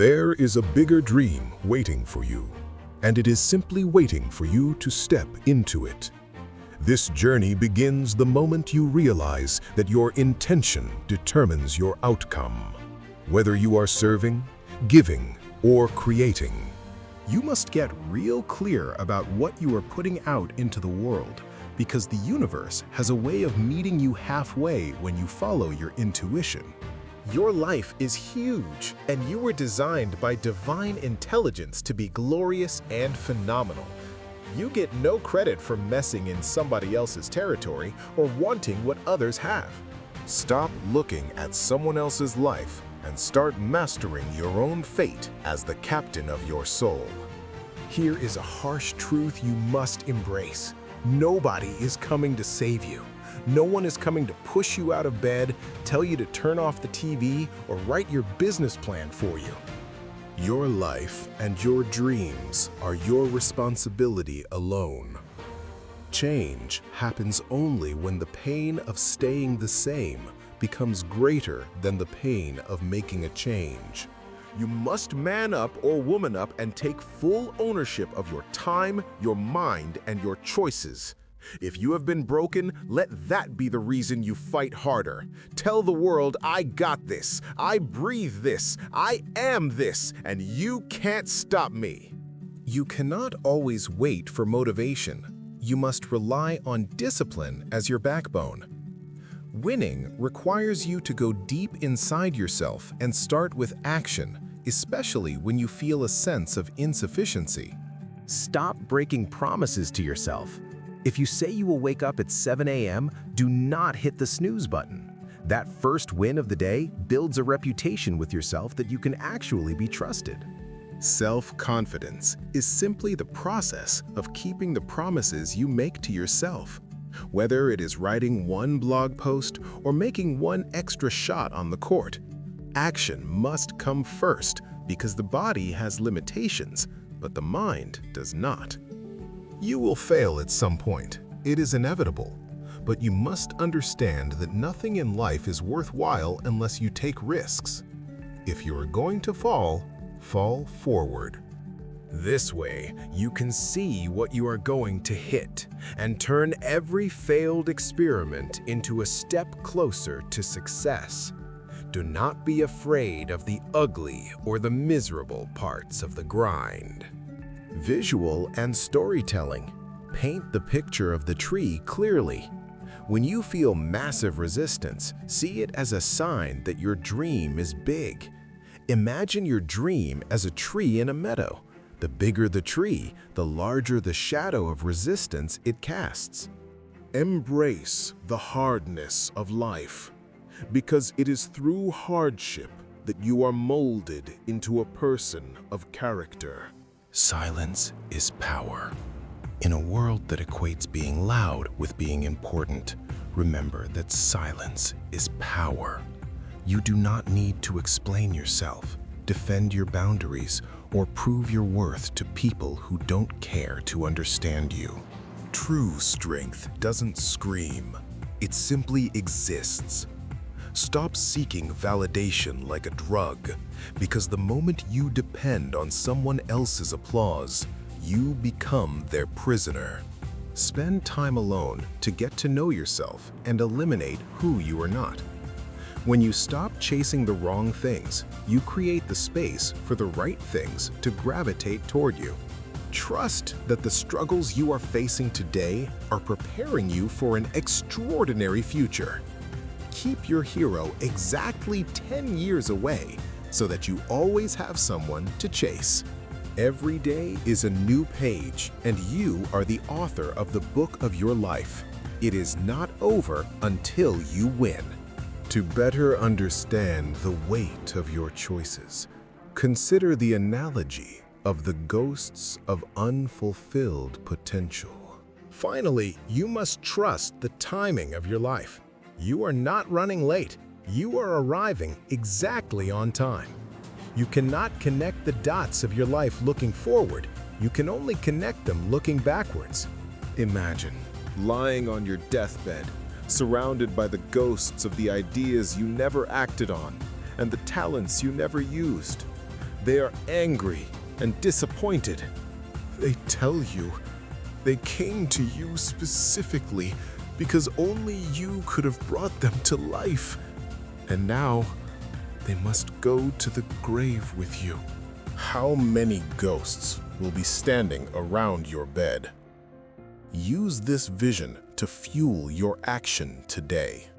There is a bigger dream waiting for you, and it is simply waiting for you to step into it. This journey begins the moment you realize that your intention determines your outcome. Whether you are serving, giving, or creating, you must get real clear about what you are putting out into the world, because the universe has a way of meeting you halfway when you follow your intuition. Your life is huge, and you were designed by divine intelligence to be glorious and phenomenal. You get no credit for messing in somebody else's territory or wanting what others have. Stop looking at someone else's life and start mastering your own fate as the captain of your soul. Here is a harsh truth you must embrace. Nobody is coming to save you. No one is coming to push you out of bed, tell you to turn off the TV, or write your business plan for you. Your life and your dreams are your responsibility alone. Change happens only when the pain of staying the same becomes greater than the pain of making a change. You must man up or woman up and take full ownership of your time, your mind, and your choices. If you have been broken, let that be the reason you fight harder. Tell the world, I got this, I breathe this, I am this, and you can't stop me. You cannot always wait for motivation. You must rely on discipline as your backbone. Winning requires you to go deep inside yourself and start with action, especially when you feel a sense of insufficiency. Stop breaking promises to yourself. If you say you will wake up at 7 a.m., do not hit the snooze button. That first win of the day builds a reputation with yourself that you can actually be trusted. Self-confidence is simply the process of keeping the promises you make to yourself. Whether it is writing one blog post or making one extra shot on the court, action must come first because the body has limitations, but the mind does not. You will fail at some point. It is inevitable. But you must understand that nothing in life is worthwhile unless you take risks. If you are going to fall, fall forward. This way, you can see what you are going to hit and turn every failed experiment into a step closer to success. Do not be afraid of the ugly or the miserable parts of the grind. Visual and storytelling. Paint the picture of the tree clearly. When you feel massive resistance, see it as a sign that your dream is big. Imagine your dream as a tree in a meadow. The bigger the tree, the larger the shadow of resistance it casts. Embrace the hardness of life, because it is through hardship that you are molded into a person of character. Silence is power. In a world that equates being loud with being important, remember that silence is power. You do not need to explain yourself, defend your boundaries, or prove your worth to people who don't care to understand you. True strength doesn't scream. It simply exists. Stop seeking validation like a drug, because the moment you depend on someone else's applause, you become their prisoner. Spend time alone to get to know yourself and eliminate who you are not. When you stop chasing the wrong things, you create the space for the right things to gravitate toward you. Trust that the struggles you are facing today are preparing you for an extraordinary future. Keep your hero exactly 10 years away so that you always have someone to chase. Every day is a new page, and you are the author of the book of your life. It is not over until you win. To better understand the weight of your choices, consider the analogy of the ghosts of unfulfilled potential. Finally, you must trust the timing of your life. You are not running late. You are arriving exactly on time. You cannot connect the dots of your life looking forward. You can only connect them looking backwards. Imagine lying on your deathbed, surrounded by the ghosts of the ideas you never acted on and the talents you never used. They are angry and disappointed. They tell you they came to you specifically because only you could have brought them to life. And now they must go to the grave with you. How many ghosts will be standing around your bed? Use this vision to fuel your action today.